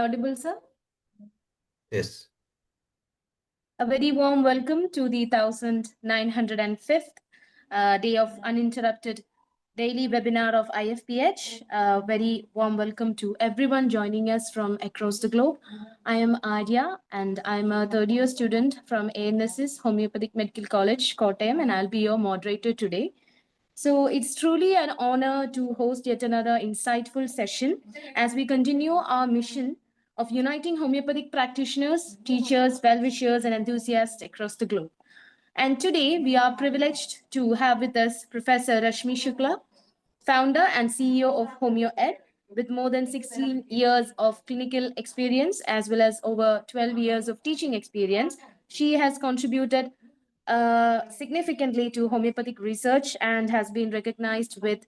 Audible, sir? Yes. A very warm welcome to the 1905th day of uninterrupted daily webinar of IFPH. A very warm welcome to everyone joining us from across the globe. I am Arya and I'm a third year student from ANS's Homeopathic Medical College, Kottayam, and I'll be your moderator today. So it's truly an honor to host yet another insightful session as we continue our mission of uniting homeopathic practitioners, teachers, well-wishers, and enthusiasts across the globe. And today we are privileged to have with us Professor RASHMI SHUKLA, founder and CEO of HOMEOED, with more than 16 years of clinical experience as well as over 12 years of teaching experience. She has contributed significantly to homeopathic research and has been recognized with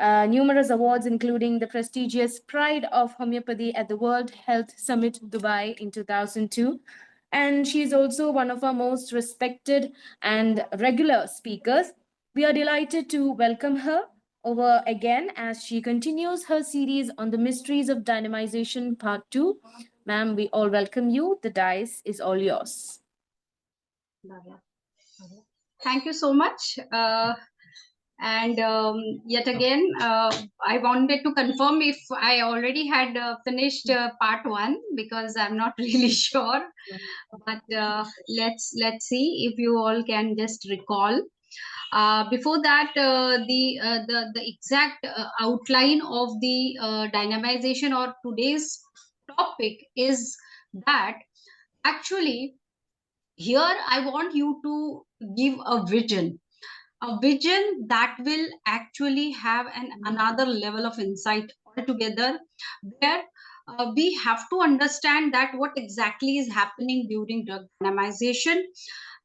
numerous awards, including the prestigious Pride of Homeopathy at the World Health Summit, Dubai in 2002. And she is also one of our most respected and regular speakers. We are delighted to welcome her over again as she continues her series on the mysteries of dynamization, part 2. Ma'am, we all welcome you. The dice is all yours. Thank you so much. Yet again, I wanted to confirm if I already had finished part 1 because I'm not really sure. But let's see if you all can just recall. Before that, the exact outline of the dynamization or today's topic is that actually here I want you to give a vision that will actually have another level of insight altogether, where we have to understand that what exactly is happening during drug dynamization.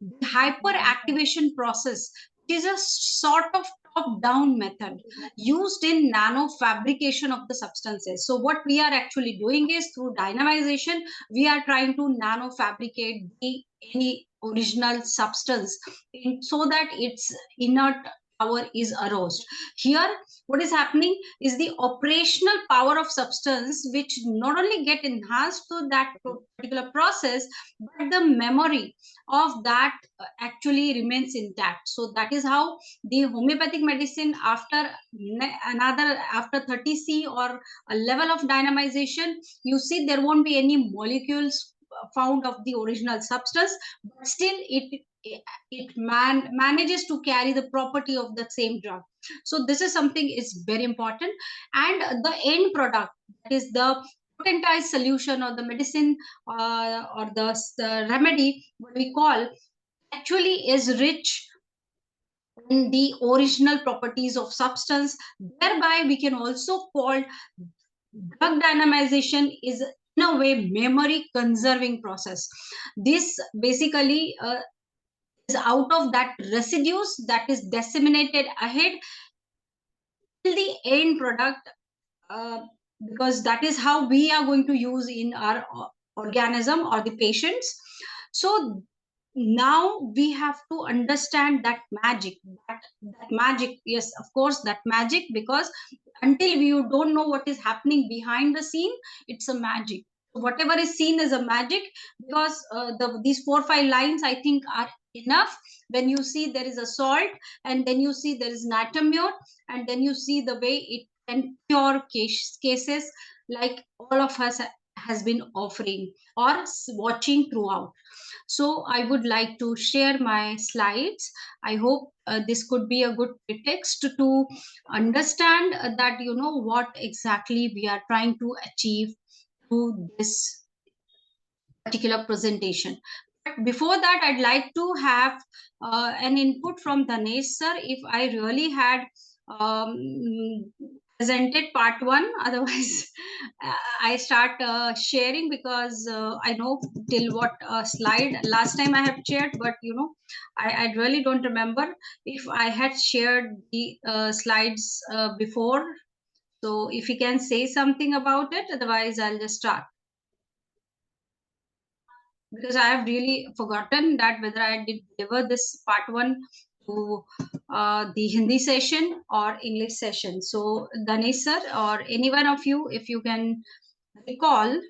The hyperactivation process is a sort of top-down method used in nanofabrication of the substances. So what we are actually doing is through dynamization, we are trying to nanofabricate any original substance so that its inert power is aroused. Here, what is happening is the operational power of substance, which not only get enhanced through that particular process, but the memory of that actually remains intact. So that is how the homeopathic medicine, after 30C or a level of dynamization, you see there won't be any molecules found of the original substance, but still it manages to carry the property of the same drug. So this is something is very important, and the end product, that is the potentized solution or the medicine or the remedy, what we call, actually is rich in the original properties of substance. Thereby we can also call drug dynamization is in a way memory conserving process. This basically is out of that residues that is disseminated ahead till the end product, because that is how we are going to use in our organism or the patients. So now we have to understand that magic, yes, of course, that magic, because until you don't know what is happening behind the scene, it's a magic. Whatever is seen is a magic, because these 4 or 5 lines I think are enough. When you see there is a salt, and then you see there is natamure, and then you see the way it can cure cases like all of us has been offering or watching throughout. So I would like to share my slides. I hope this could be a good pretext to understand that what exactly we are trying to achieve through this particular presentation. But before that, I'd like to have an input from Dhanesh sir, if I really had presented part 1. Otherwise, I start sharing, because I know till what slide last time I have shared, but I really don't remember if I had shared the slides before. So if you can say something about it, otherwise I'll just start. Because I have really forgotten that whether I did deliver this part 1 to the Hindi session or English session. So Dhanesh sir, or any one of you, if you can recall.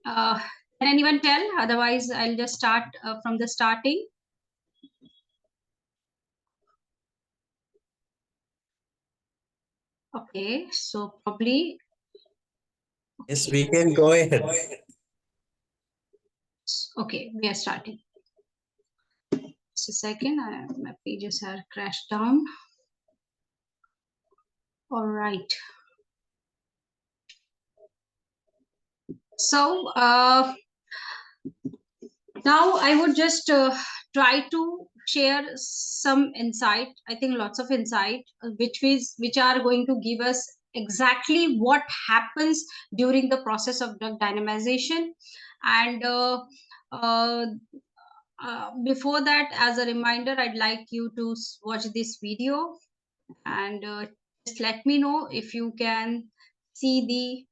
Can anyone tell? Otherwise, I'll just start from the starting. Okay, so probably. Yes, we can go ahead. Okay, we are starting. Just a second, my pages are crashed down. All right. So now I would just try to share some insight. I think lots of insight, which are going to give us exactly what happens during the process of drug dynamization. And before that, as a reminder, I'd like you to watch this video and just let me know if you can see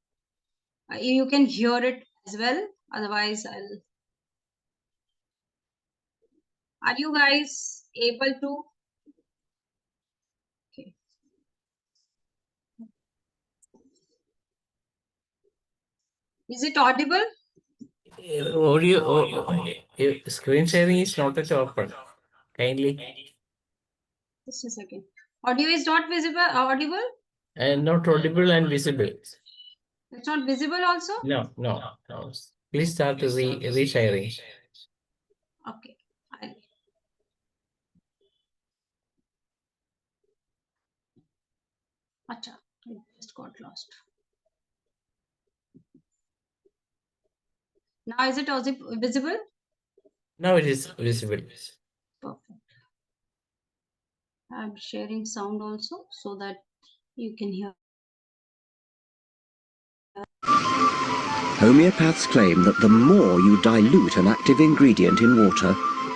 you can hear it as well. Otherwise, are you guys able to? Okay. Is it audible? Screen sharing is not at open. Kindly. Just a second. Audio is not visible, audible? And not audible and visible. It's not visible also? No. Please start resharing. Okay. Acha, I just got lost. Now is it visible? Now it is visible. Perfect. I'm sharing sound also so that you can hear. Homeopaths claim that the more you dilute an active ingredient in water,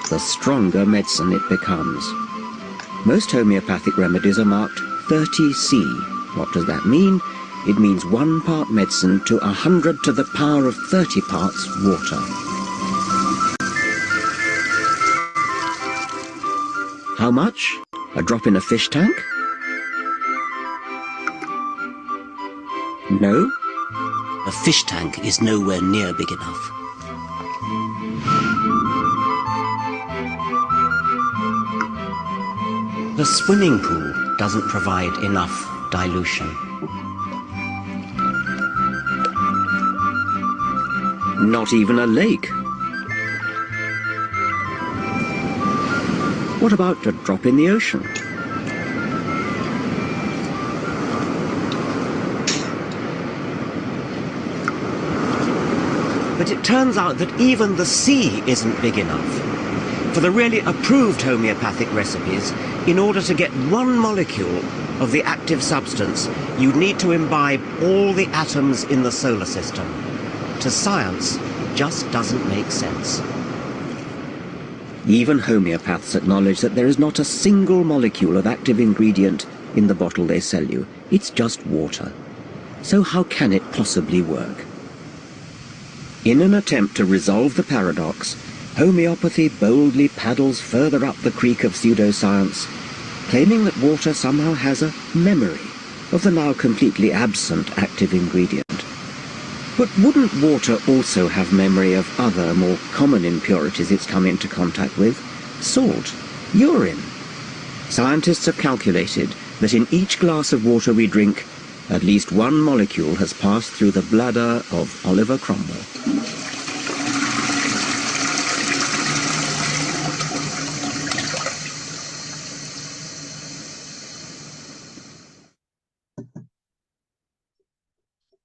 the stronger medicine it becomes. Most homeopathic remedies are marked 30C. What does that mean? It means 1 part medicine to 100 to the power of 30 parts water. How much? A drop in a fish tank? No? A fish tank is nowhere near big enough. The swimming pool doesn't provide enough dilution. Not even a lake. What about a drop in the ocean? But it turns out that even the sea isn't big enough. For the really approved homeopathic recipes, in order to get 1 molecule of the active substance, you need to imbibe all the atoms in the solar system. To science, it just doesn't make sense. Even homeopaths acknowledge that there is not a single molecule of active ingredient in the bottle they sell you. It's just water. So how can it possibly work? In an attempt to resolve the paradox, homeopathy boldly paddles further up the creek of pseudoscience, claiming that water somehow has a memory of the now completely absent active ingredient. But wouldn't water also have memory of other, more common impurities it's come into contact with? Salt, urine. Scientists have calculated that in each glass of water we drink, at least 1 molecule has passed through the bladder of Oliver Cromwell.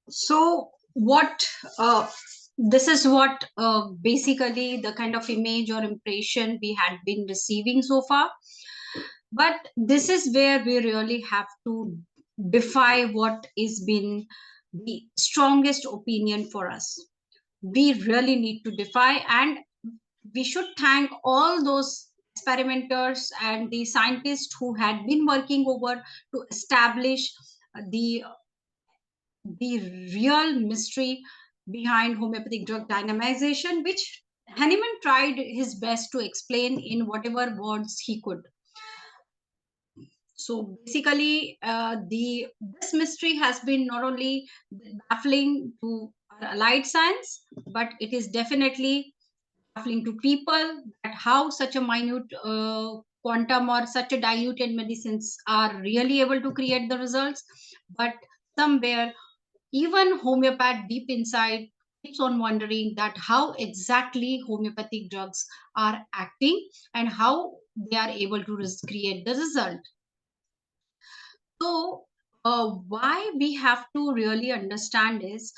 So this is what basically the kind of image or impression we had been receiving so far. But this is where we really have to defy what is been the strongest opinion for us. We really need to defy, and we should thank all those experimenters and the scientists who had been working over to establish the real mystery behind homeopathic drug dynamization, which Hahnemann tried his best to explain in whatever words he could. So basically, this mystery has been not only baffling to our allied science, but it is definitely baffling to people that how such a minute quantum or such a diluted medicines are really able to create the results. But somewhere, even homeopath deep inside keeps on wondering that how exactly homeopathic drugs are acting and how they are able to create the result. So, why we have to really understand is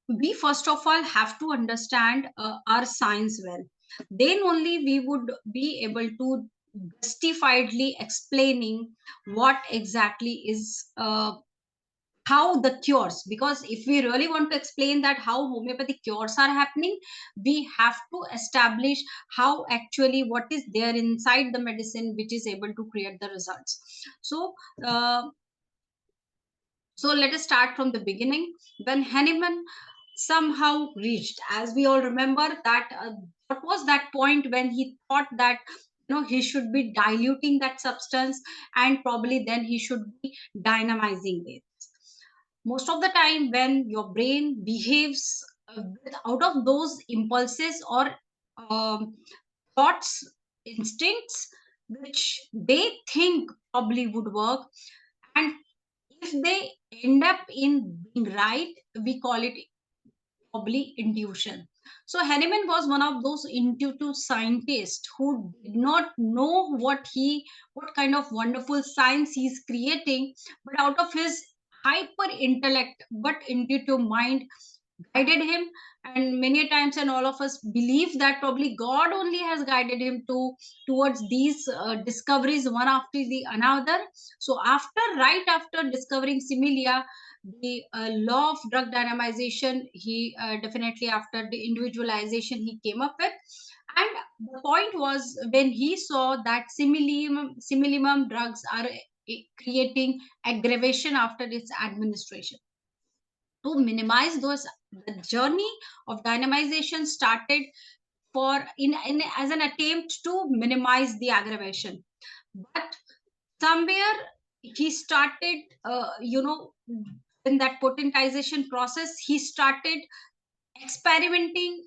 we first of all have to understand our science well. Then only we would be able to justifiedly explaining what exactly is how the cures, because if we really want to explain that how homeopathic cures are happening, we have to establish how actually what is there inside the medicine which is able to create the results. So uh, so let us start from the beginning. When Hahnemann somehow reached, as we all remember, that what was that point when he thought that he should be diluting that substance and probably then he should be dynamizing it. Most of the time when your brain behaves out of those impulses or um, thoughts, instincts which they think probably would work, and if they end up in being right, we call it probably intuition. So Hahnemann was one of those intuitive scientists who did not know what kind of wonderful science he's creating, but out of his hyper intellect but intuitive mind guided him. And many a times, and all of us believe that probably God only has guided him towards these discoveries one after the another. So right after discovering similia, the law of drug dynamization, he definitely, after the individualization, he came up with. And the point was when he saw that simillimum drugs are creating aggravation after its administration. To minimize those, the journey of dynamization started in as an attempt to minimize the aggravation. But somewhere he started, in that potentization process, he started experimenting.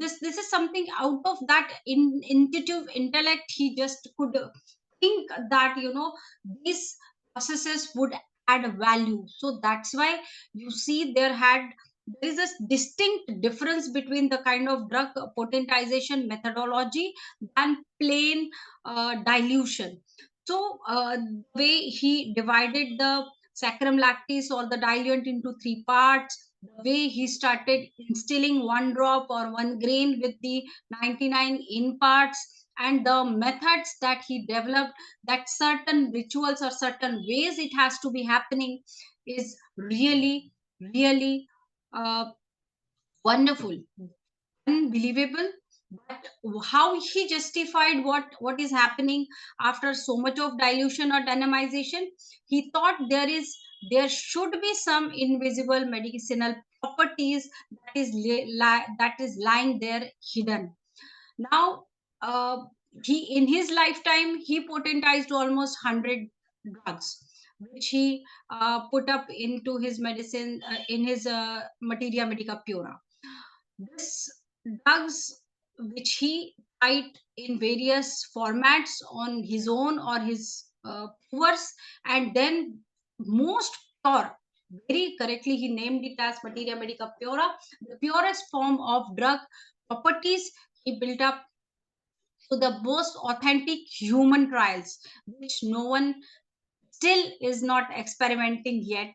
This is something out of that intuitive intellect. He just could think that these processes would add value. So that's why you see there is a distinct difference between the kind of drug potentization methodology and plain dilution. So the way he divided the saccharum lactis or the diluent into three parts, the way he started instilling one drop or one grain with the 99 in parts, and the methods that he developed, that certain rituals or certain ways it has to be happening, is really, really uh, wonderful, unbelievable. But how he justified what is happening after so much of dilution or dynamization? He thought there should be some invisible medicinal properties that is lying there hidden. Now, he in his lifetime he potentized almost 100 drugs, which he put up into his medicine, in his materia medica pura. This drugs which he tried in various formats on his own or his viewers, and then most pure, very correctly he named it as materia medica pura, the purest form of drug properties he built up to the most authentic human trials, which no one still is not experimenting yet.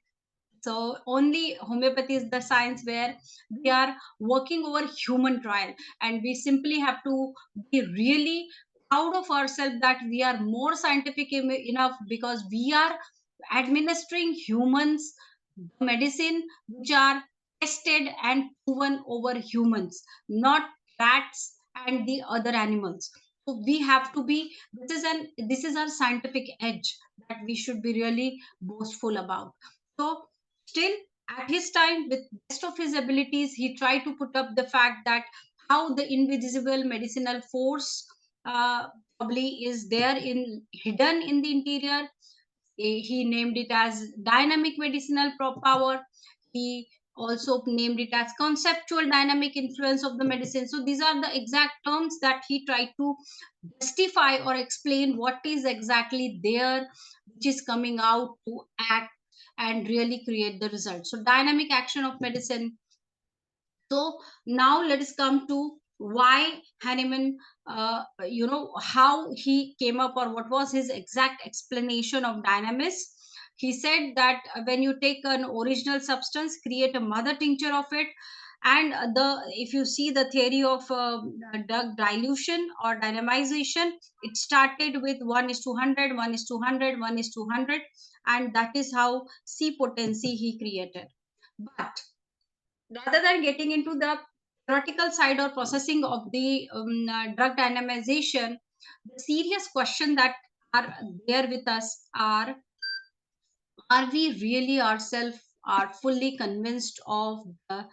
So only homeopathy is the science where we are working over human trial, and we simply have to be really proud of ourselves that we are more scientific enough, because we are administering humans medicine which are tested and proven over humans, not rats and the other animals. So we have to be, this is our scientific edge that we should be really boastful about. So still, at his time, with best of his abilities, he tried to put up the fact that how the invisible medicinal force probably is there hidden in the interior. He named it as dynamic medicinal power. He also named it as conceptual dynamic influence of the medicine. So these are the exact terms that he tried to justify or explain what is exactly there, which is coming out to act and really create the result. So dynamic action of medicine. So now let us come to why Hahnemann, how he came up, or what was his exact explanation of dynamism. He said that when you take an original substance, create a mother tincture of it, and if you see the theory of drug dilution or dynamization, it started with 1:100, 1:100, 1:100, and that is how C potency he created. But rather than getting into the theoretical side or processing of the drug dynamization, the serious question that are there with us are we really ourselves are fully convinced of the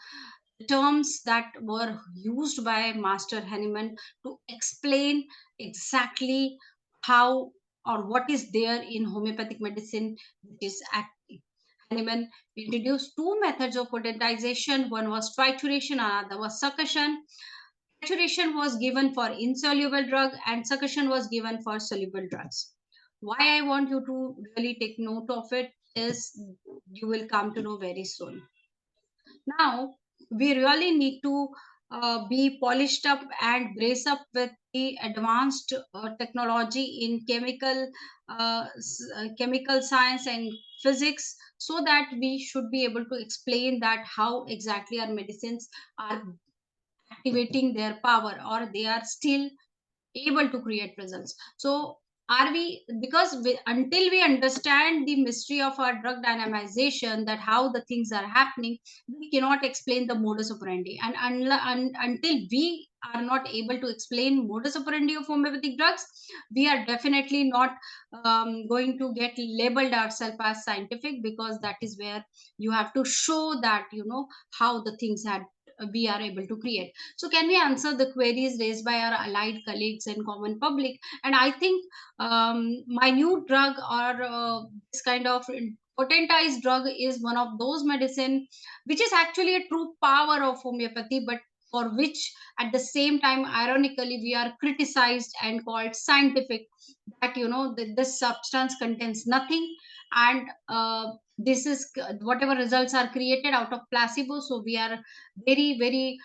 terms that were used by Master Hahnemann to explain exactly how or what is there in homeopathic medicine which is active. Hahnemann introduced two methods of potentization. One was trituration, another was succussion. Trituration was given for insoluble drug and succussion was given for soluble drugs. Why I want you to really take note of it is you will come to know very soon. Now, we really need to be polished up and brace up with the advanced technology in chemical science and physics, so that we should be able to explain that how exactly our medicines are activating their power, or they are still able to create results. So are we, because until we understand the mystery of our drug dynamization, that how the things are happening, we cannot explain the modus operandi. And until we are not able to explain modus operandi of homeopathic drugs, we are definitely not going to get labeled ourselves as scientific, because that is where you have to show that how the things had we are able to create. So can we answer the queries raised by our allied colleagues and common public? And I think my new drug, or this kind of potentized drug, is one of those medicine which is actually a true power of homeopathy, but for which at the same time, ironically, we are criticized and called scientific, that this substance contains nothing, and this is whatever results are created out of placebo. So we are very, very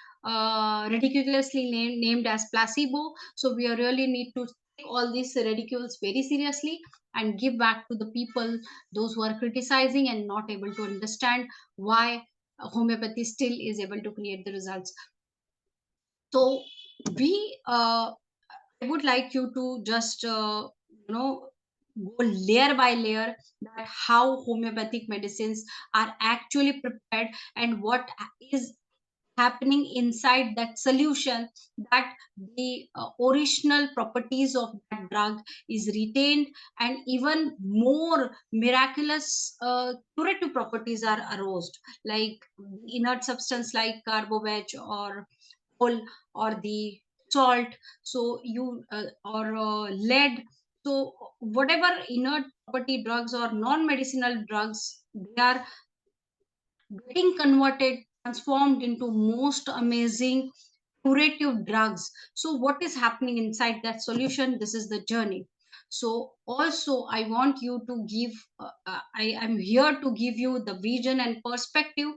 ridiculously named as placebo. So we really need to take all these ridicules very seriously and give back to the people, those who are criticizing and not able to understand why homeopathy still is able to create the results. So we I would like you to just go layer by layer, that how homeopathic medicines are actually prepared and what is happening inside that solution, that the original properties of that drug is retained, and even more miraculous curative properties are aroused, like inert substance like carboveg or coal or the salt, so you or lead. So whatever inert property drugs or non-medicinal drugs, they are getting converted, transformed into most amazing curative drugs. So what is happening inside that solution? This is the journey. So also I want you to give I am here to give you the vision and perspective,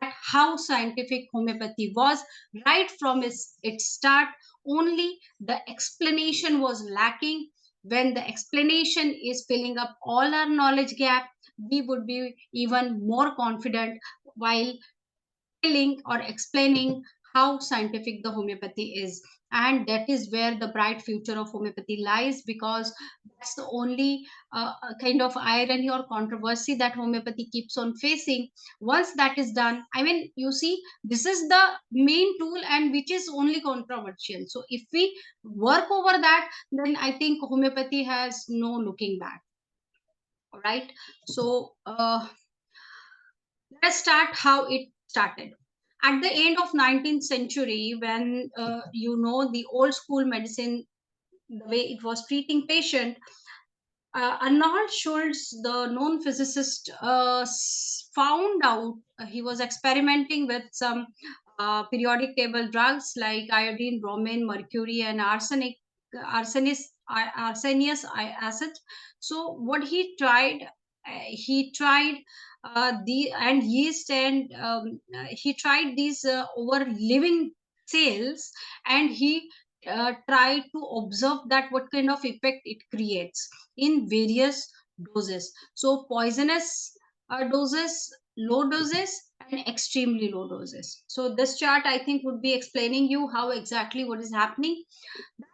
that how scientific homeopathy was right from its start. Only the explanation was lacking. When the explanation is filling up all our knowledge gap, we would be even more confident while telling or explaining how scientific the homeopathy is. And that is where the bright future of homeopathy lies, because that's the only kind of irony or controversy that homeopathy keeps on facing. Once that is done, I mean, you see, this is the main tool and which is only controversial. So if we work over that, then I think homeopathy has no looking back. All right. So let's start how it started. At the end of 19th century, when the old school medicine the way it was treating patient, Arnold Schultz, the known physicist, found out he was experimenting with some periodic table drugs like iodine, bromine, mercury, and arsenious acid. So what he tried the and yeast, and he tried these over living cells, and he tried to observe that what kind of effect it creates in various doses. So poisonous doses, low doses, and extremely low doses. So this chart, I think, would be explaining you how exactly what is happening.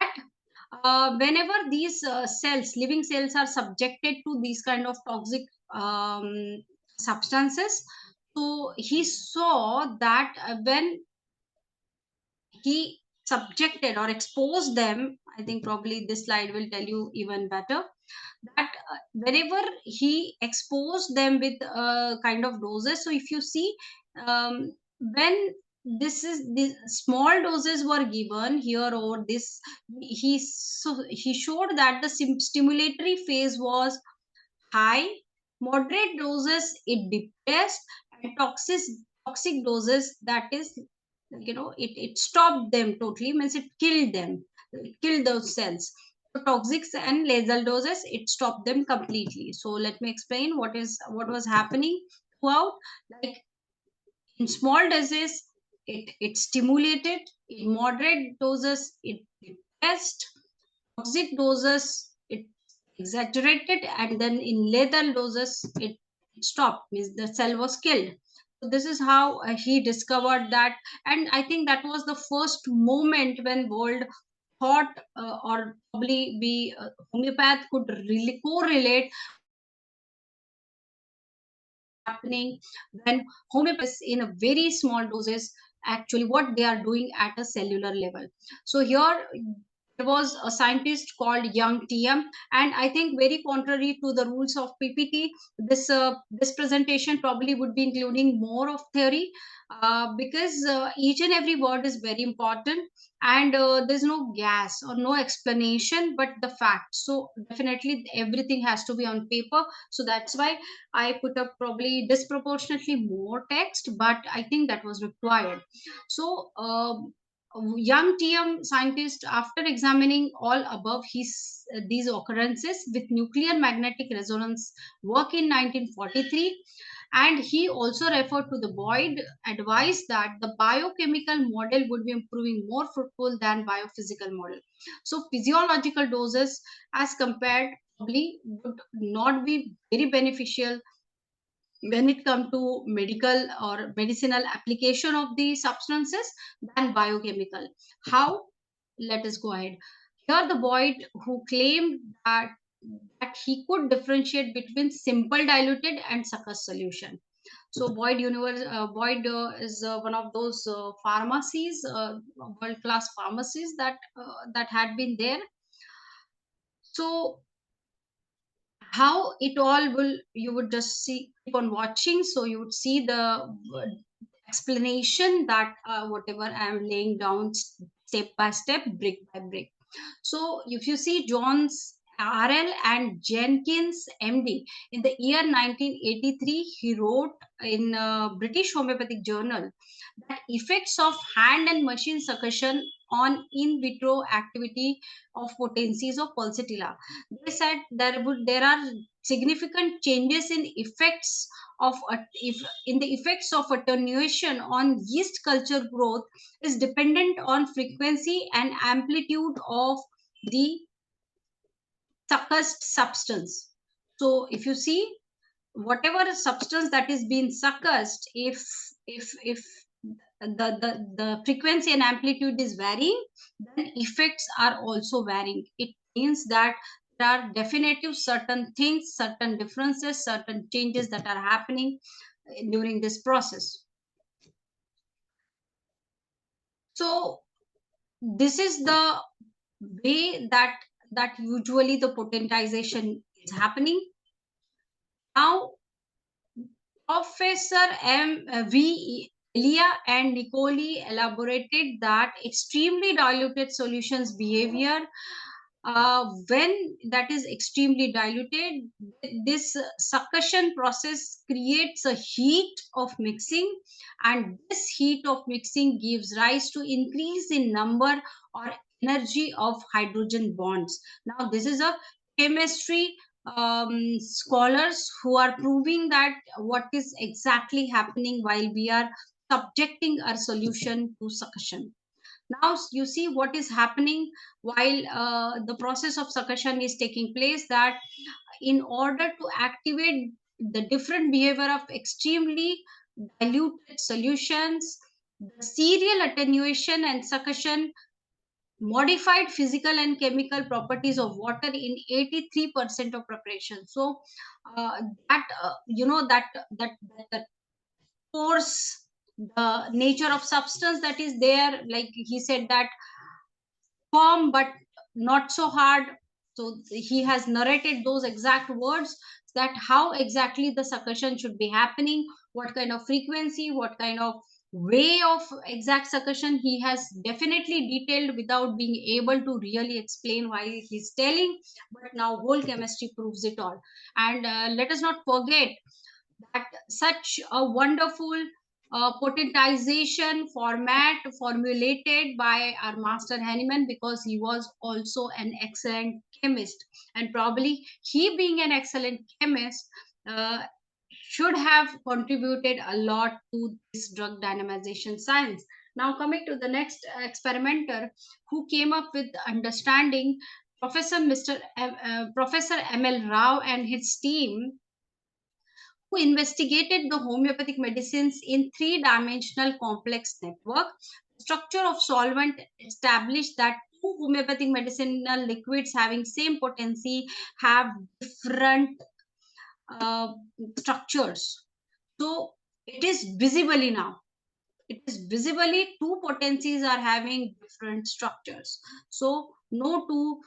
That whenever these cells, living cells, are subjected to these kind of toxic substances, so he saw that when he subjected or exposed them, I think probably this slide will tell you even better, that whenever he exposed them with kind of doses, so if you see, when these small doses were given here, or this, he showed that the stimulatory phase was high, moderate doses it depressed, and toxic doses, that is, it stopped them totally, means it killed them, it killed those cells. So toxics and lethal doses, it stopped them completely. So let me explain what was happening throughout. Like in small doses, it stimulated; in moderate doses, it depressed; toxic doses, it exaggerated, and then in lethal doses, it stopped, means the cell was killed. So this is how he discovered that, and I think that was the first moment when world thought, or probably be homeopath could really correlate happening when homeopathy in a very small doses, actually what they are doing at a cellular level. So here there was a scientist called Young TM, and I think very contrary to the rules of PPT, this presentation probably would be including more of theory, because each and every word is very important, and there's no gas or no explanation but the facts. So definitely everything has to be on paper. So that's why I put up probably disproportionately more text, but I think that was required. So Young TM scientist, after examining all above these occurrences with nuclear magnetic resonance work in 1943, and he also referred to the Boyd advice that the biochemical model would be improving more fruitful than biophysical model. So physiological doses as compared probably would not be very beneficial when it comes to medical or medicinal application of the substances than biochemical. How? Let us go ahead. Here the Boyd, who claimed that he could differentiate between simple diluted and succus solution. So Boyd is one of those pharmacies, world-class pharmacies that had been there. So how it all will, you would just see, keep on watching, so you would see the explanation that whatever I am laying down step by step, brick by brick. So if you see John's RL and Jenkins MD, in the year 1983, he wrote in British Homeopathic Journal that effects of hand and machine succussion on in vitro activity of potencies of pulsatilla. They said there are significant changes in effects of in the effects of attenuation on yeast culture growth is dependent on frequency and amplitude of the succussed substance. So if you see, whatever substance that is being succussed, if the frequency and amplitude is varying, then effects are also varying. It means that there are definitive certain things, certain differences, certain changes that are happening during this process. So this is the way that usually the potentization is happening. Now Professor V. Elia and Nicoli elaborated that extremely diluted solutions behavior when that is extremely diluted, this succussion process creates a heat of mixing, and this heat of mixing gives rise to increase in number or energy of hydrogen bonds. Now this is a chemistry scholars who are proving that what is exactly happening while we are subjecting our solution to succussion. Now you see what is happening while the process of succussion is taking place, that in order to activate the different behavior of extremely diluted solutions, the serial attenuation and succussion modified physical and chemical properties of water in 83% of preparation. So that that force, the nature of substance that is there, like he said, that firm but not so hard. So he has narrated those exact words, that how exactly the succussion should be happening, what kind of frequency, what kind of way of exact succussion he has definitely detailed without being able to really explain why he's telling. But now whole chemistry proves it all. And let us not forget that such a wonderful potentization format formulated by our master Hahnemann, because he was also an excellent chemist, and probably he being an excellent chemist should have contributed a lot to this drug dynamization science. Now coming to the next experimenter who came up with understanding, Professor M.L. Rao and his team, who investigated the homeopathic medicines in three-dimensional complex network. Structure of solvent established that two homeopathic medicinal liquids having same potency have different structures. So it is visibly now. It is visibly two potencies are having different structures. So no two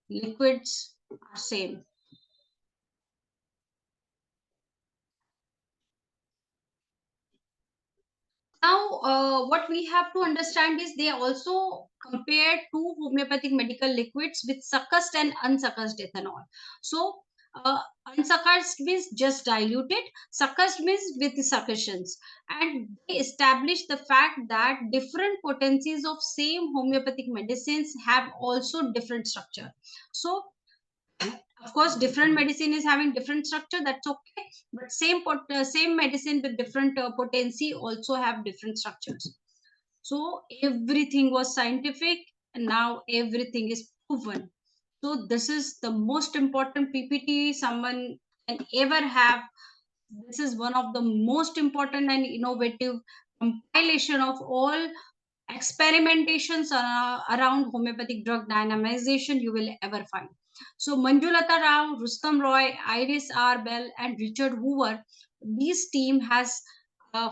liquids are same. Now, what we have to understand is they also compared two homeopathic medical liquids with succussed and unsuccussed ethanol. So, unsuccussed means just diluted, succussed means with succussions. And they established the fact that different potencies of same homeopathic medicines have also different structure. So, of course, different medicine is having different structure, that's okay, but same medicine with different potency also have different structures. So everything was scientific, and now everything is proven. So this is the most important PPT someone can ever have. This is one of the most important and innovative compilation of all experimentations around homeopathic drug dynamization you will ever find. So Manjulata Rao, Rustam Roy, Iris R. Bell, and Richard Hoover, this team has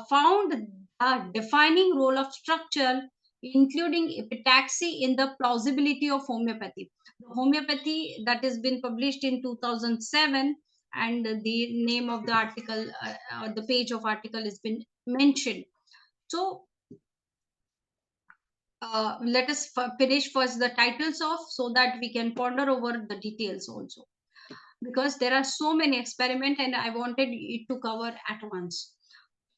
found a defining role of structure, including epitaxy, in the plausibility of homeopathy. The homeopathy that has been published in 2007, and the name of the article, the page of article has been mentioned. So let us finish first the titles off so that we can ponder over the details also, because there are so many experiments and I wanted it to cover at once.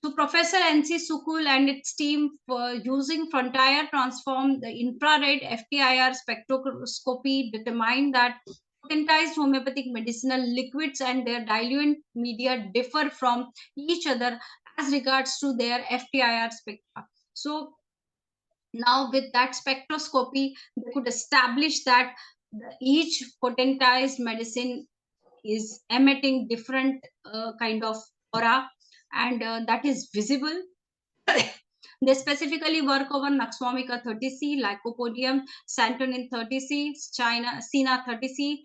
So Professor N.C. Sukul and its team, for using frontier transform the infrared FTIR spectroscopy, determined that potentized homeopathic medicinal liquids and their diluent media differ from each other as regards to their FTIR spectra. So now with that spectroscopy, they could establish that each potentized medicine is emitting different kind of aura, and that is visible. They specifically work over Naxvomica 30C, Lycopodium, Santonin 30C, Sina 30C,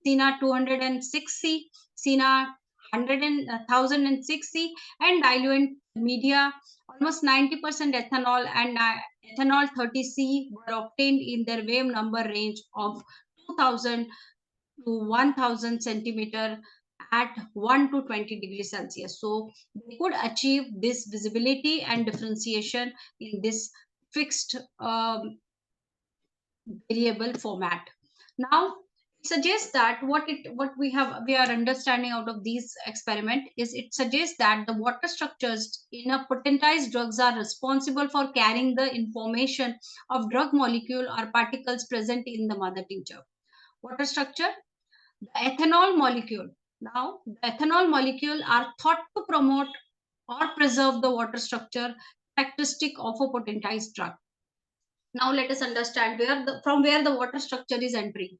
Sina 206C, Sina 1006C, and diluent media. Almost 90% ethanol and ethanol 30C were obtained in their wave number range of 2000 to 1000 centimeter at 1 to 20 degrees Celsius. So they could achieve this visibility and differentiation in this fixed variable format. Now, it suggests that what we are understanding out of these experiment is, it suggests that the water structures in a potentized drugs are responsible for carrying the information of drug molecule or particles present in the mother tincture. Water structure, the ethanol molecule. Now, the ethanol molecule are thought to promote or preserve the water structure characteristic of a potentized drug. Now let us understand from where the water structure is entering.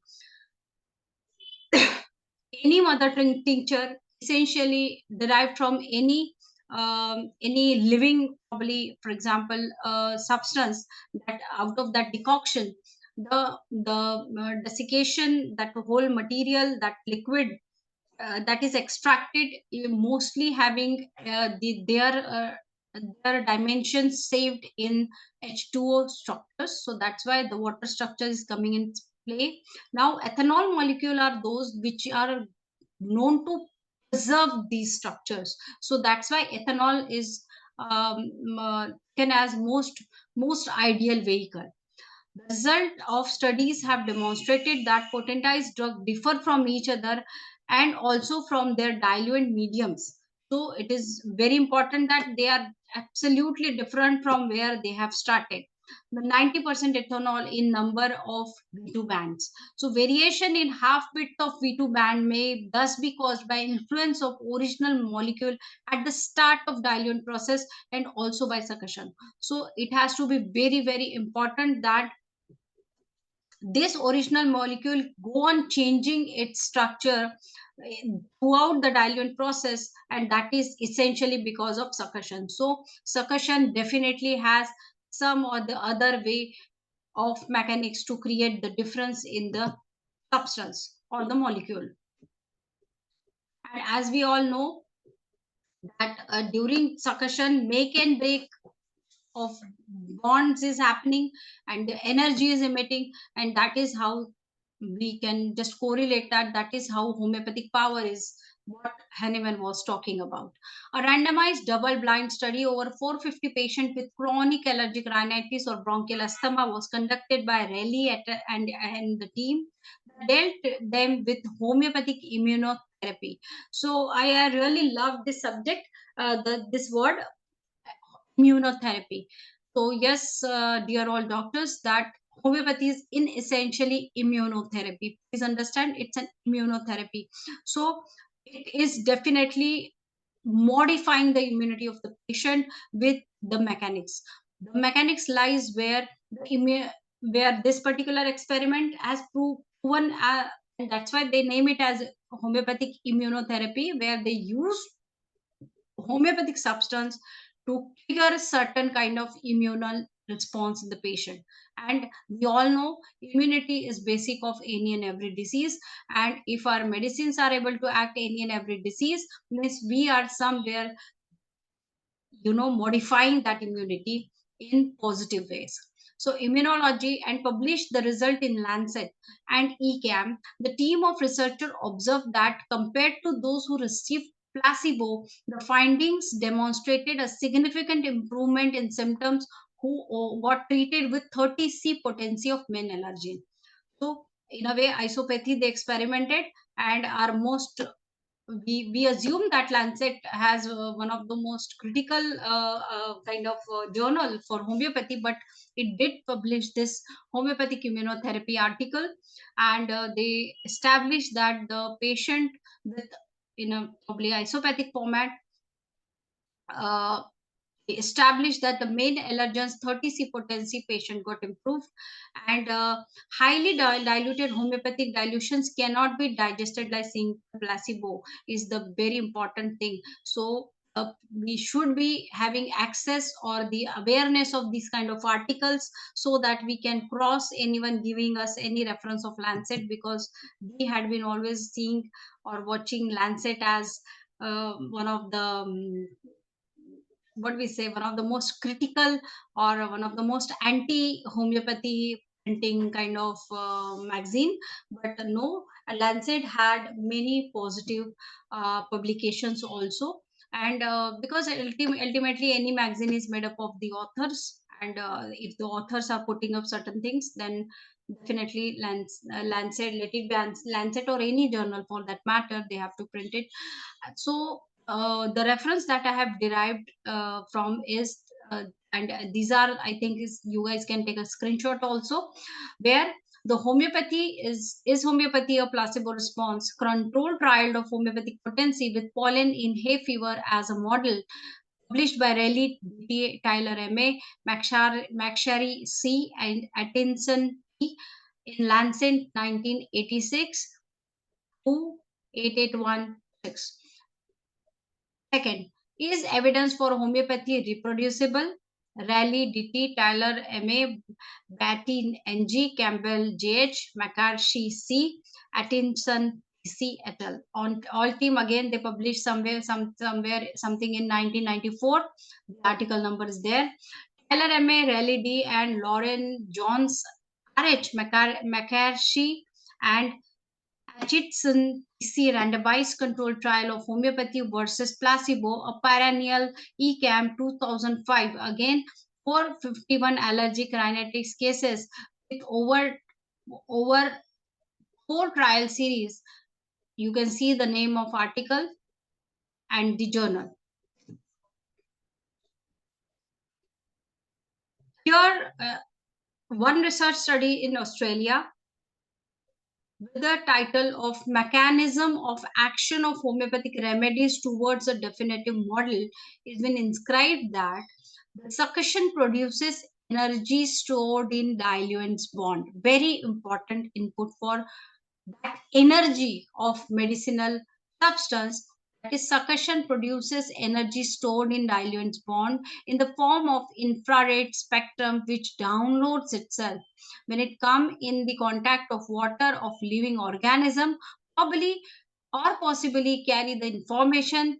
Any mother tincture essentially derived from any living, probably, for example, substance, that out of that decoction, the desiccation, that whole material, that liquid that is extracted, mostly having their dimensions saved in H2O structures. So that's why the water structure is coming in play. Now, ethanol molecule are those which are known to preserve these structures. So that's why ethanol is taken as most ideal vehicle. The result of studies have demonstrated that potentized drugs differ from each other and also from their diluent mediums. So it is very important that they are absolutely different from where they have started. The 90% ethanol in number of V2 bands. So variation in half width of V2 band may thus be caused by influence of original molecule at the start of diluent process and also by succussion. So it has to be very, very important that this original molecule go on changing its structure throughout the diluent process, and that is essentially because of succussion. So succussion definitely has some or the other way of mechanics to create the difference in the substance or the molecule. And as we all know that during succussion, make and break of bonds is happening and the energy is emitting, and that is how we can just correlate that is how homeopathic power is, what Hahnemann was talking about. A randomized double blind study over 450 patients with chronic allergic rhinitis or bronchial asthma was conducted by Raleigh and the team, dealt them with homeopathic immunotherapy. So I really love this subject, this word immunotherapy. So yes, dear all doctors, that homeopathy is in essentially immunotherapy. Please understand, it's an immunotherapy. So it is definitely modifying the immunity of the patient with the mechanics. The mechanics lies where where this particular experiment has proven, and that's why they name it as homeopathic immunotherapy, where they use homeopathic substance to trigger a certain kind of immunal response in the patient. And we all know immunity is basic of any and every disease, and if our medicines are able to act any and every disease, means we are somewhere modifying that immunity in positive ways. So immunology, and published the result in Lancet and ECAM, the team of researchers observed that compared to those who received placebo, the findings demonstrated a significant improvement in symptoms who got treated with 30C potency of main allergen. So in a way, isopathy they experimented, and are most, we assume that Lancet has one of the most critical kind of journal for homeopathy, but it did publish this homeopathic immunotherapy article, and they established that the patient with, in a probably isopathic format, uh, established that the main allergens 30C potency patient got improved, and highly diluted homeopathic dilutions cannot be digested like seeing placebo is the very important thing. So we should be having access or the awareness of these kind of articles, so that we can cross anyone giving us any reference of Lancet, because we had been always seeing or watching Lancet as one of the what we say, one of the most critical or one of the most anti homeopathy printing kind of magazine. But no, Lancet had many positive publications also. And because ultimately any magazine is made up of the authors, and if the authors are putting up certain things, then definitely Lancet, let it be Lancet or any journal for that matter, they have to print it. So the reference that I have derived from is and these are, I think, is you guys can take a screenshot also, where the homeopathy is homeopathy a placebo response controlled trial of homeopathic potency with pollen in hay fever as a model, published by Raleigh D. Tyler MA, McSherry C. and Atkinson P. in Lancet 1986 to 8816. Second, is evidence for homeopathy reproducible? Raleigh DT, Tyler MA, Batty NG, Campbell JH, McCarthy C, Atkinson C et al. On all team again they published somewhere something in 1994. The article number is there. Tyler MA, Raleigh D, and Lauren Jones RH, McCarthy and Atchison PC randomized controlled trial of homeopathy versus placebo, a perennial ECAM 2005. Again, 451 allergic rhinitis cases with over 4 trial series. You can see the name of article and the journal. Here, one research study in Australia with the title of Mechanism of Action of Homeopathic Remedies Towards a Definitive Model is been inscribed that the succussion produces energy stored in diluents bond. Very important input for that energy of medicinal substance. That is, succussion produces energy stored in diluents bond in the form of infrared spectrum, which downloads itself when it come in the contact of water of living organism, probably or possibly carry the information.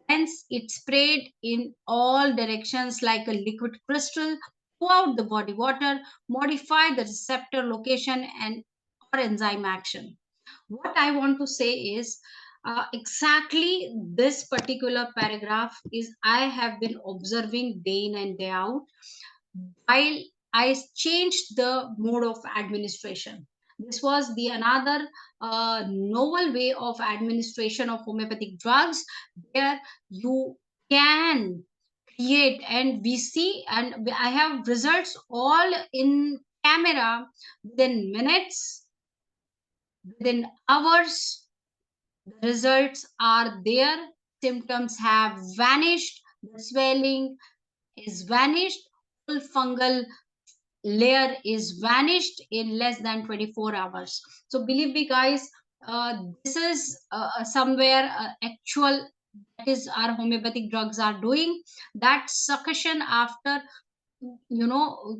Thence it spread in all directions like a liquid crystal throughout the body water, modify the receptor location and or enzyme action. What I want to say is exactly this particular paragraph is I have been observing day in and day out while I changed the mode of administration. This was the another novel way of administration of homeopathic drugs, where you can create, and we see, and I have results all in camera within minutes, within hours. The results are there. Symptoms have vanished. The swelling is vanished. Full fungal layer is vanished in less than 24 hours. So believe me, guys, this is somewhere actual. That is our homeopathic drugs are doing. That succussion after, you know,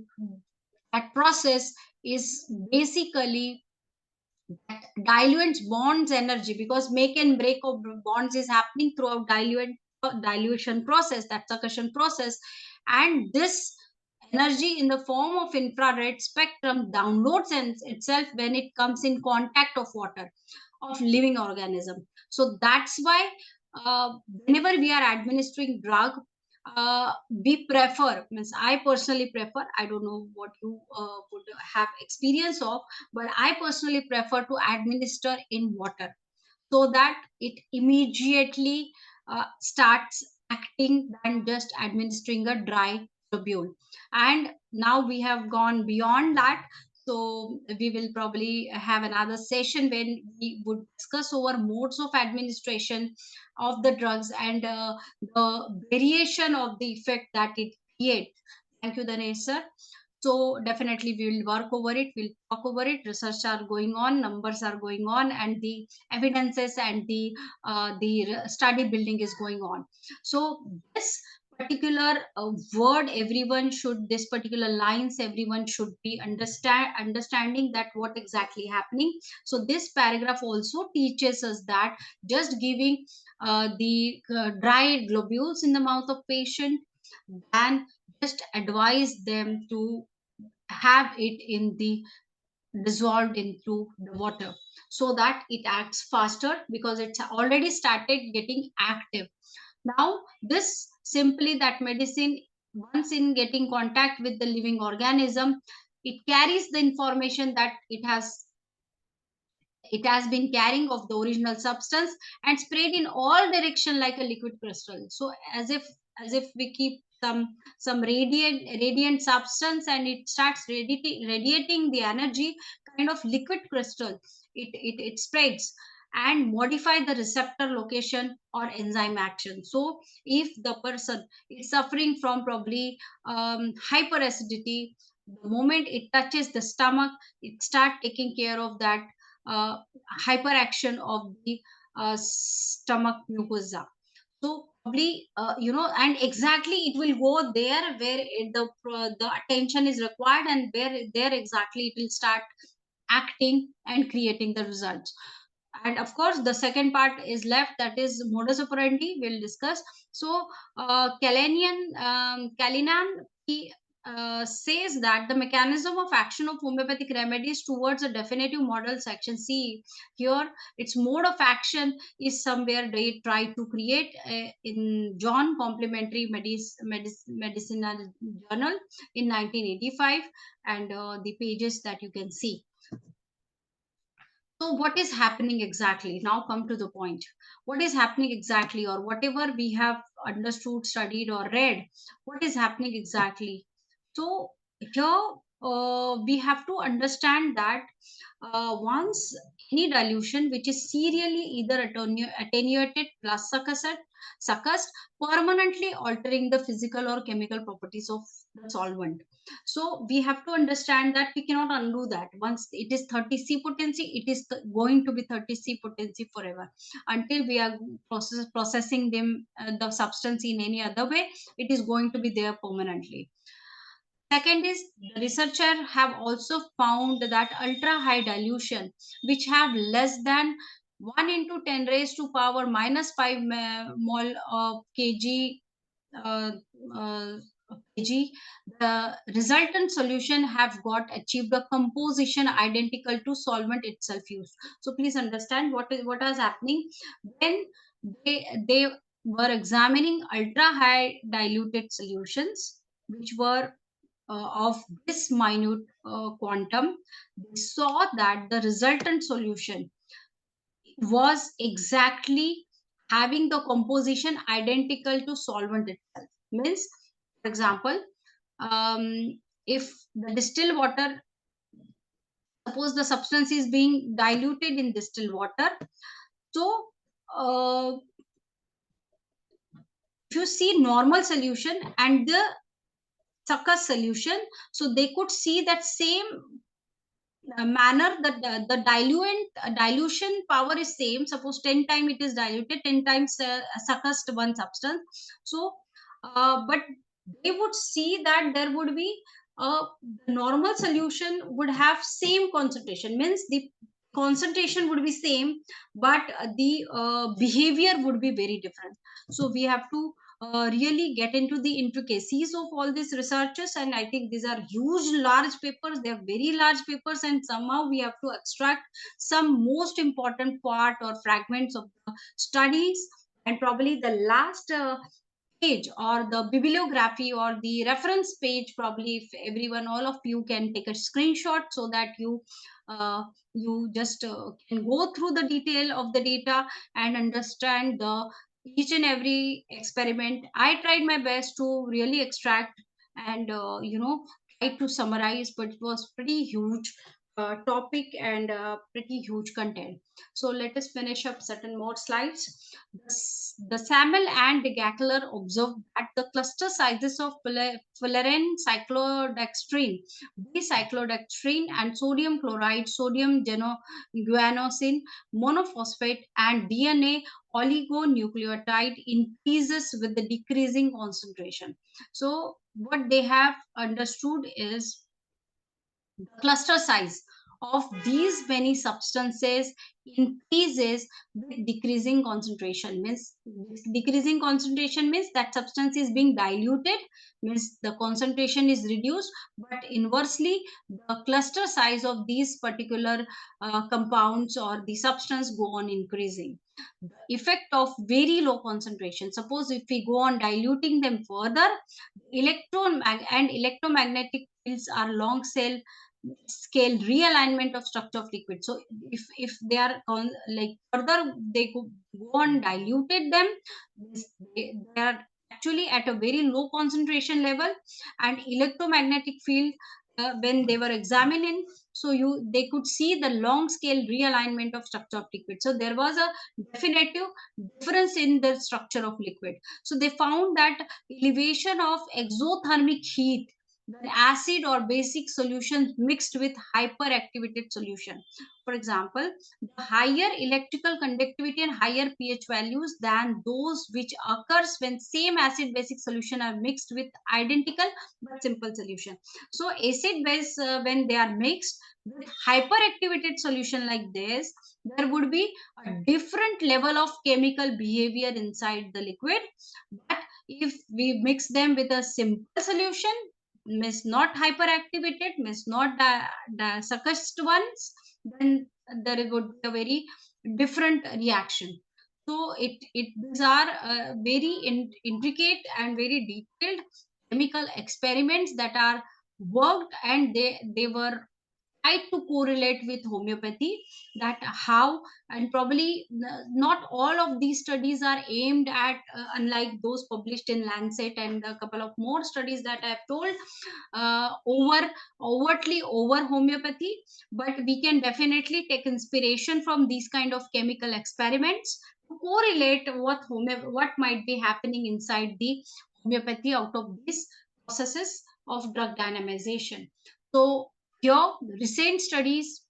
that process is basically that diluents bonds energy, because make and break of bonds is happening throughout dilution process, that succussion process, and this energy in the form of infrared spectrum downloads itself when it comes in contact of water of living organism. So that's why whenever we are administering drug, we prefer, means I personally prefer, I don't know what you would have experience of, but I personally prefer to administer in water so that it immediately starts acting than just administering a dry globule. And now we have gone beyond that, so we will probably have another session when we would discuss over modes of administration of the drugs and the variation of the effect that it creates. Thank you, Dinesh sir. So definitely we will work over it, we'll talk over it. Research are going on, numbers are going on, and the evidences and the study building is going on. So this particular word, everyone should, this particular lines, everyone should be understanding that what exactly happening. So this paragraph also teaches us that just giving the dry globules in the mouth of patient, and just advise them to have it in the dissolved into the water so that it acts faster, because it's already started getting active. Now this simply, that medicine once in getting contact with the living organism, it carries the information that it has been carrying of the original substance and sprayed in all direction like a liquid crystal. So as if we keep some radiant substance and it starts radiating the energy, kind of liquid crystal. It spreads and modify the receptor location or enzyme action. So if the person is suffering from probably hyperacidity, the moment it touches the stomach, it start taking care of that uh, hyperaction of the stomach mucosa. So probably and exactly it will go there where the attention is required, and where there exactly it will start acting and creating the results. And of course the second part is left, that is modus operandi, we'll discuss. So Kalinan, he says that the mechanism of action of homeopathic remedies towards a definitive model section. See here, its mode of action is somewhere they try to create in John Complementary Medicinal Journal in 1985, and the pages that you can see. So what is happening exactly? Now come to the point. What is happening exactly, or whatever we have understood, studied, or read, what is happening exactly? So here we have to understand that once any dilution which is serially either attenuated plus succussed, permanently altering the physical or chemical properties of the solvent. So we have to understand that we cannot undo that. Once it is 30C potency, it is going to be 30C potency forever until we are processing them the substance in any other way. It is going to be there permanently. Second is, the researcher have also found that ultra high dilution, which have less than 1 into 10 raised to power minus 5 mol of kg uh, uh, kg, the resultant solution have got achieved a composition identical to solvent itself used. So please understand what is happening when they were examining ultra high diluted solutions which were of this minute quantum. They saw that the resultant solution was exactly having the composition identical to solvent itself. Means, for example, if the distilled water, suppose the substance is being diluted in distilled water, so if you see normal solution and the succus solution, so they could see that same manner that the dilution power is same. Suppose 10 times it is diluted, 10 times succussed one substance. So but they would see that there would be the normal solution would have same concentration, means the concentration would be same, but the behavior would be very different. So we have to really get into the intricacies of all these researches, and I think these are huge large papers, they are very large papers, and somehow we have to extract some most important part or fragments of the studies. And probably the last page or the bibliography or the reference page, probably if everyone, all of you can take a screenshot so that you just can go through the detail of the data and understand the each and every experiment. I tried my best to really extract and try to summarize, but it was pretty huge topic and pretty huge content. So let us finish up certain more slides. The Samuel and de Gackler observed that the cluster sizes of fullerene, cyclodextrin, B-cyclodextrin, and sodium chloride, sodium guanosine, monophosphate, and DNA oligonucleotide increases with the decreasing concentration. So what they have understood is the cluster size of these many substances increases with decreasing concentration. Means decreasing concentration means that substance is being diluted, means the concentration is reduced, but inversely the cluster size of these particular compounds or the substance go on increasing. The effect of very low concentration, suppose if we go on diluting them further, electromagnetic fields are long scale realignment of structure of liquid. So if they are on like further they go on diluted them, they are actually at a very low concentration level, and electromagnetic field when they were examining, so they could see the long scale realignment of structure of liquid. So there was a definitive difference in the structure of liquid. So they found that elevation of exothermic heat when acid or basic solutions mixed with hyperactivated solution. For example, the higher electrical conductivity and higher pH values than those which occurs when same acid basic solution are mixed with identical but simple solution. So acid base when they are mixed with hyperactivated solution like this, there would be a different level of chemical behavior inside the liquid. But if we mix them with a simple solution, means not hyperactivated, means not the succused ones, then there would be a very different reaction. So these are very intricate and very detailed chemical experiments that are worked, and they were tried to correlate with homeopathy, that how, and probably not all of these studies are aimed at unlike those published in Lancet and a couple of more studies that I have told overtly over homeopathy, but we can definitely take inspiration from these kind of chemical experiments to correlate what might be happening inside the homeopathy out of these processes of drug dynamization. So here, recent studies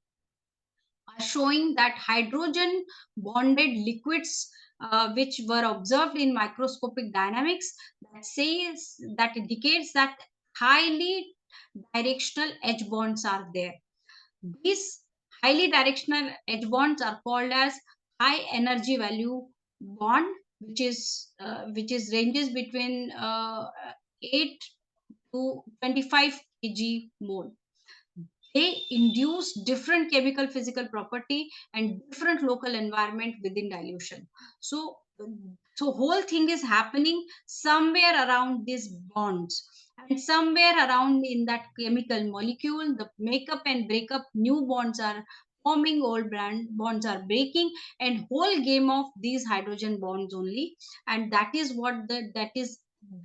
are showing that hydrogen bonded liquids which were observed in microscopic dynamics that indicates that highly directional H bonds are there. These highly directional H bonds are called as high energy value bond, which is ranges between 8 to 25 kg mole. They induce different chemical physical property and different local environment within dilution. So whole thing is happening somewhere around these bonds, and somewhere around in that chemical molecule, the makeup and breakup, new bonds are forming, old bonds are breaking, and whole game of these hydrogen bonds only. And that is that is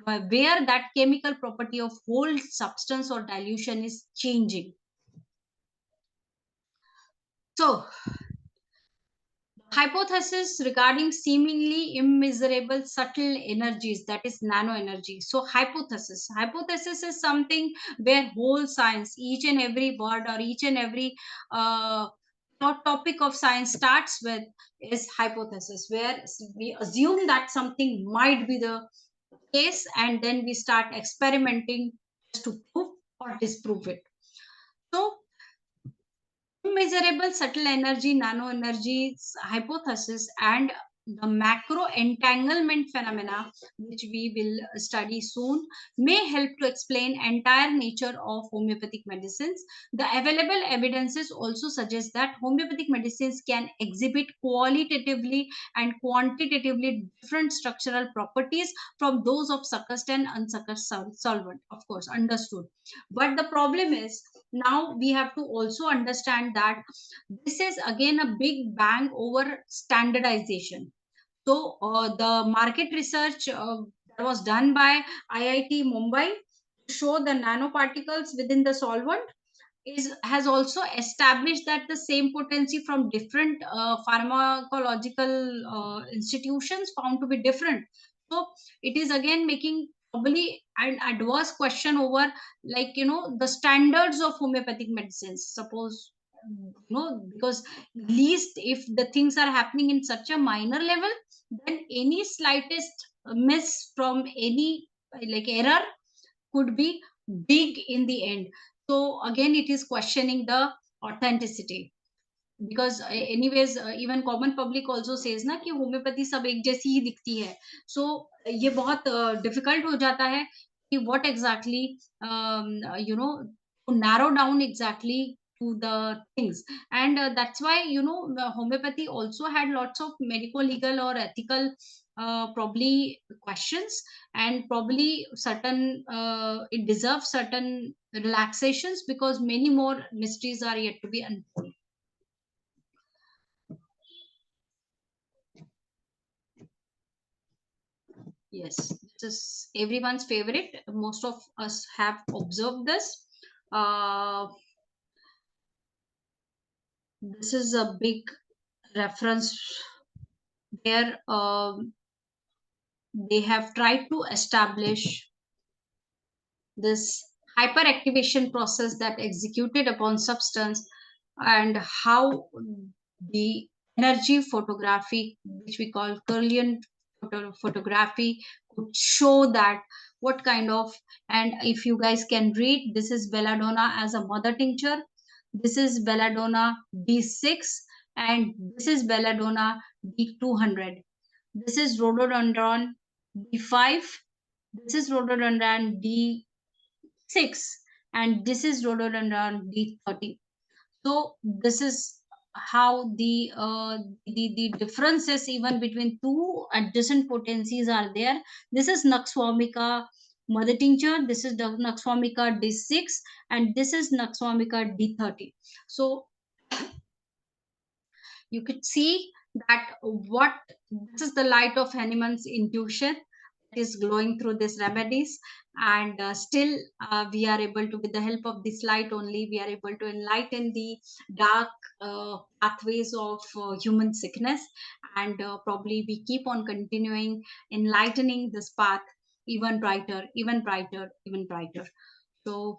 where that chemical property of whole substance or dilution is changing. So, hypothesis regarding seemingly immeasurable subtle energies, that is nano energy. So, hypothesis is something where whole science, each and every word or each and every topic of science starts with is hypothesis, where we assume that something might be the case, and then we start experimenting just to prove or disprove it. So, immeasurable subtle energy, nano energies hypothesis, and the macro entanglement phenomena, which we will study soon, may help to explain entire nature of homeopathic medicines. The available evidences also suggest that homeopathic medicines can exhibit qualitatively and quantitatively different structural properties from those of succused and unsuccused solvent. Of course, understood. But the problem is, now we have to also understand that this is again a big bang over standardization. So the market research that was done by IIT Mumbai to show the nanoparticles within the solvent has also established that the same potency from different pharmacological institutions found to be different. So it is again making probably an adverse question over, like, the standards of homeopathic medicines. Suppose, because least if the things are happening in such a minor level, then any slightest miss from any like error could be big in the end. So again, it is questioning the authenticity. Because anyways even common public also says ना कि homeopathy सब एक जैसी ही दिखती है, so ये बहुत difficult हो जाता है कि what exactly you know, to narrow down exactly to the things. And that's why, you know, the homeopathy also had lots of medical, legal or ethical probably questions, and probably certain it deserves certain relaxations, because many more mysteries are yet to be unfolded. Yes, this is everyone's favorite. Most of us have observed this. This is a big reference where they have tried to establish this hyperactivation process that executed upon substance, and how the energy photography, which we call Kirlian photography, could show that what kind of, and if you guys can read, this is belladonna as a mother tincture, this is belladonna D6, and this is belladonna D200, this is rhododendron D5, this is rhododendron D6, and this is rhododendron D30. So this is how the differences even between two adjacent potencies are there. This is Nux vomica mother tincture, this is the Nux vomica D6, and this is Nux vomica D30. So you could see that what this is the light of Hahnemann's intuition is glowing through these remedies, and still we are able to, with the help of this light only, we are able to enlighten the dark pathways of human sickness, and probably we keep on continuing enlightening this path even brighter, even brighter, even brighter. So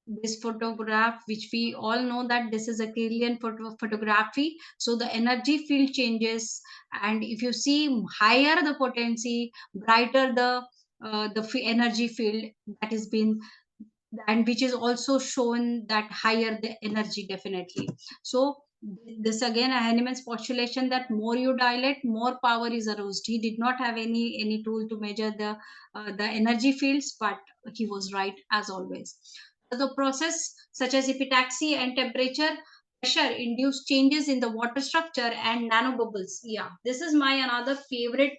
this photograph, which we all know that this is a Kirlian photography, so the energy field changes, and if you see higher the potency, brighter the energy field that is been, and which is also shown that higher the energy definitely. So this again a Hahnemann's postulation that more you dilate, more power is aroused. He did not have any tool to measure the energy fields, but he was right as always. The process such as epitaxy and temperature pressure induce changes in the water structure and nanobubbles. Yeah, this is my another favorite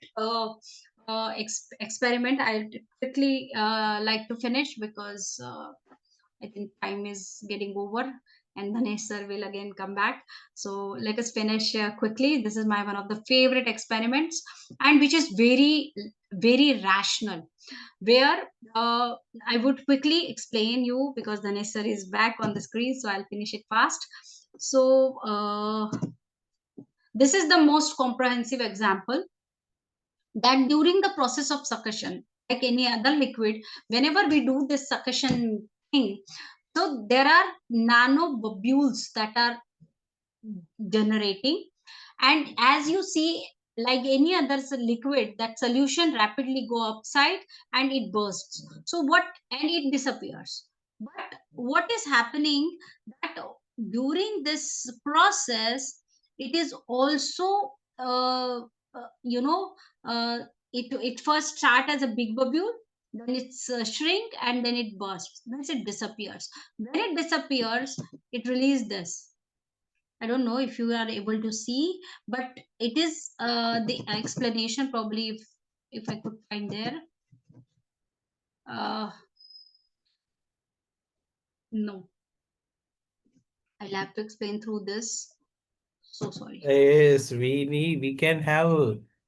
experiment. I quickly like to finish because I think time is getting over, and Dhanesh sir will again come back. So let us finish quickly. This is my one of the favorite experiments, and which is very, very rational, where I would quickly explain you because Dhanesh sir is back on the screen, so I'll finish it fast. So this is the most comprehensive example that during the process of succussion, like any other liquid, whenever we do this succussion thing, so there are nanobubules that are generating, and as you see, like any other liquid, that solution rapidly go upside and it bursts. So what, and it disappears. But what is happening that during this process, it is also you know, it first start as a big bubble, then it's shrink, and then it bursts, then it disappears. When it disappears, it releases this. I don't know if you are able to see, but it is the explanation probably, if I could find there. No, I'll have to explain through this. So sorry. Yes, we can have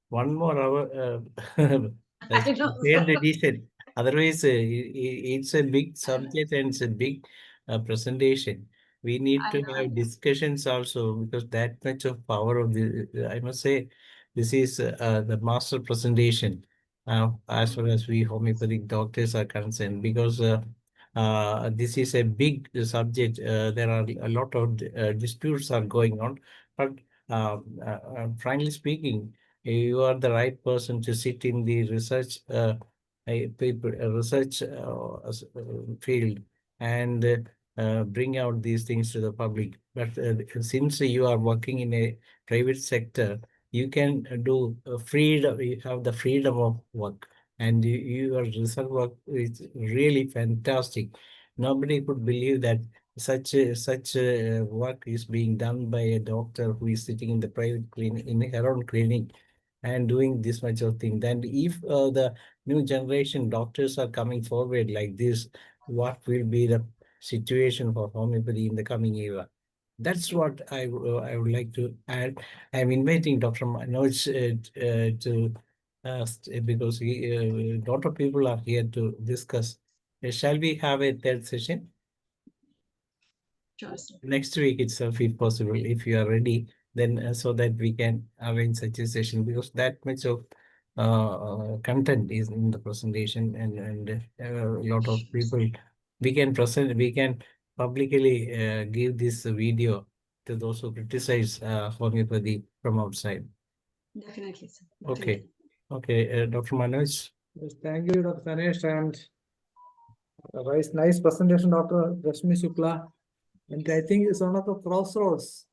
1 more hour. I know, Fair sir. edition. Otherwise, it's a big subject and it's a big presentation. We need I to know, I have know. discussions also because that much of power of the, I must say, this is the master presentation as far as we homeopathic doctors are concerned, because this is a big subject. There are a lot of disputes are going on, but frankly speaking, you are the right person to sit in the research research field, and bring out these things to the public. But since you are working in a private sector, you can do freedom. You have the freedom of work, and your research work is really fantastic. Nobody could believe that such a work is being done by a doctor who is sitting in the private clinic, in her own clinic, and doing this much of thing. Then if the new generation doctors are coming forward like this, what will be the situation for homeopathy in the coming era? That's what I would like to add. I'm inviting Dr. Manoj to because a lot of people are here to discuss. Shall we have a third session? Sure, sir. Next week itself, if possible, if you are ready, then so that we can arrange such a session, because that much of content is in the presentation, and a lot of people we can publicly give this video to those who criticize homeopathy from outside. Definitely, sir. Okay, Definitely. okay, Dr. Manoj. Yes, thank you, Dr. Ganesh, and nice presentation, Dr. RASHMI SHUKLA. And I think it's one of the crossroads,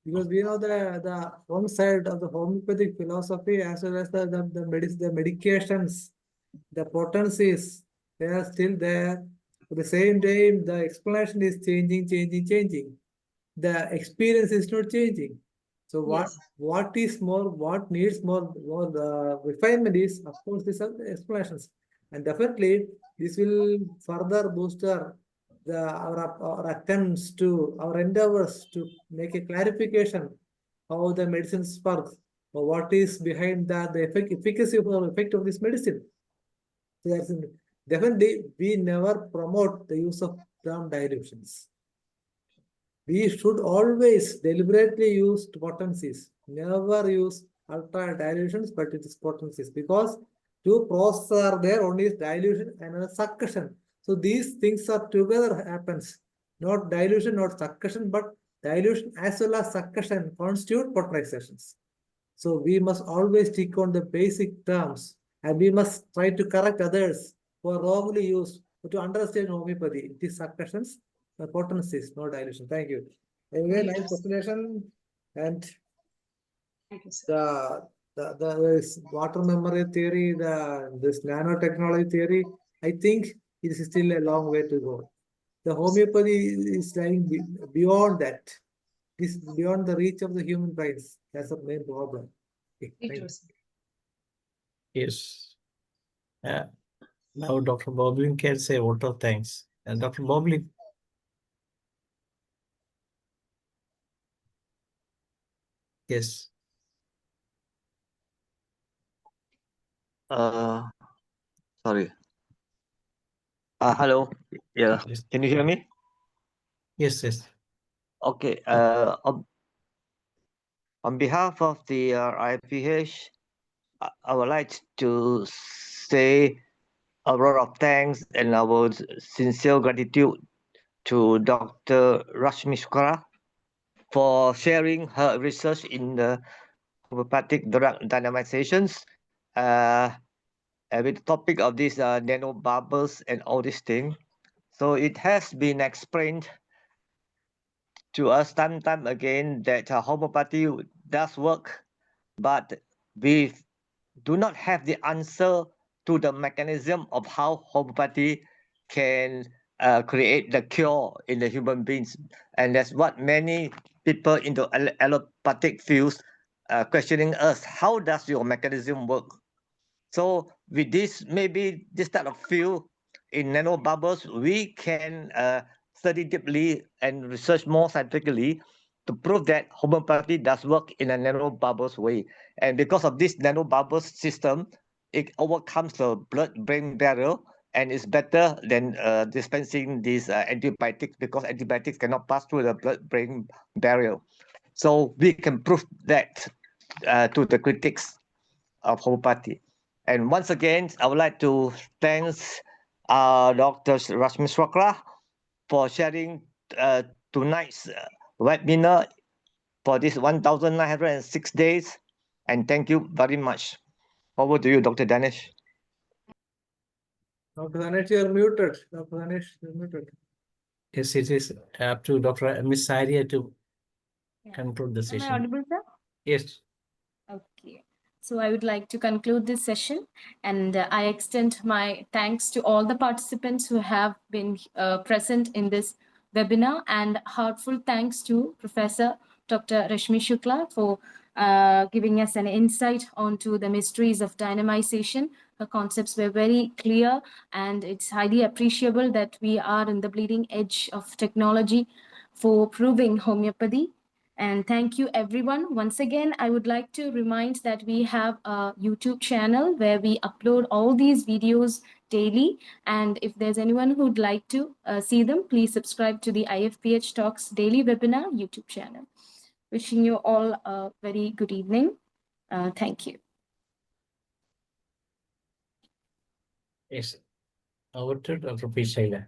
because we know the one side of the homeopathic philosophy as well as the medications, the potencies, they are still there. At the same time, the explanation is changing. The experience is not changing. So Yes. what needs more refinement is, of course, these are the explanations. And definitely this will further boost our attempts to, our endeavors to make a clarification how the medicines work, or what is behind the efficacy or effect of this medicine. So that's definitely we never promote the use of term dilutions. We should always deliberately use potencies, never use ultra dilutions, but it is potencies, because two processes are there, only is dilution and a succussion. So these things are together happens, not dilution, not succussion, but dilution as well as succussion constitute potentizations. So we must always stick on the basic terms, and we must try to correct others who are wrongly used to understand homeopathy. It is succussions, potencies, no dilution. Thank you. Anyway, nice presentation. And Thank you, sir. this water memory theory, this nanotechnology theory, I think it is still a long way to go. The homeopathy is lying beyond that. It is beyond the reach of the human brains. That's the main problem. Okay, thank you. Yes. Now Dr. Boblin can say a vote of thanks. And Dr. Boblin. Yes. Sorry. Hello. Yeah. Yes. Can you hear me? Yes, yes. Okay. On behalf of the IFPH, I would like to say a lot of thanks and our sincere gratitude to Dr. RASHMI SHUKLA for sharing her research in the homeopathic drug dynamizations. With the topic of this nano bubbles and all these things. So it has been explained to us time and time again that homeopathy does work, but we do not have the answer to the mechanism of how homeopathy can create the cure in the human beings. And that's what many people in the allopathic fields questioning us, how does your mechanism work? So with this, maybe this type of field in nanobubbles, we can study deeply and research more scientifically to prove that homeopathy does work in a nanobubbles way. And because of this nanobubbles system, it overcomes the blood-brain barrier and is better than dispensing these antibiotics, because antibiotics cannot pass through the blood-brain barrier. So we can prove that to the critics of homeopathy. And once again, I would like to thank Dr. RASHMI SHUKLA for sharing tonight's webinar for this 1,906 days. And thank you very much. Over to you, Dr. Danish. Dr. Ganesh, you are muted. Dr. Ganesh, you are muted. Yes, it is up to Dr. Miss Saria to Yeah. conclude the Am I session. audible, sir? Yes. Okay. So I would like to conclude this session, and I extend my thanks to all the participants who have been present in this webinar, and heartfelt thanks to Professor Dr. Rashmi Shukla for giving us an insight onto the mysteries of dynamization. Her concepts were very clear, and it's highly appreciable that we are in the bleeding edge of technology for proving homeopathy. And thank you, everyone. Once again, I would like to remind that we have a YouTube channel where we upload all these videos daily. And if there's anyone who'd like to see them, please subscribe to the IFPH Talks daily webinar YouTube channel. Wishing you all a very good evening. Thank you. Yes. Over to Dr. P. Shaila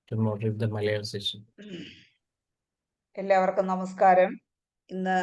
to moderate the Malayalam session. എല്ലാവർക്കും നമസ്കാരം. ഇന്ന്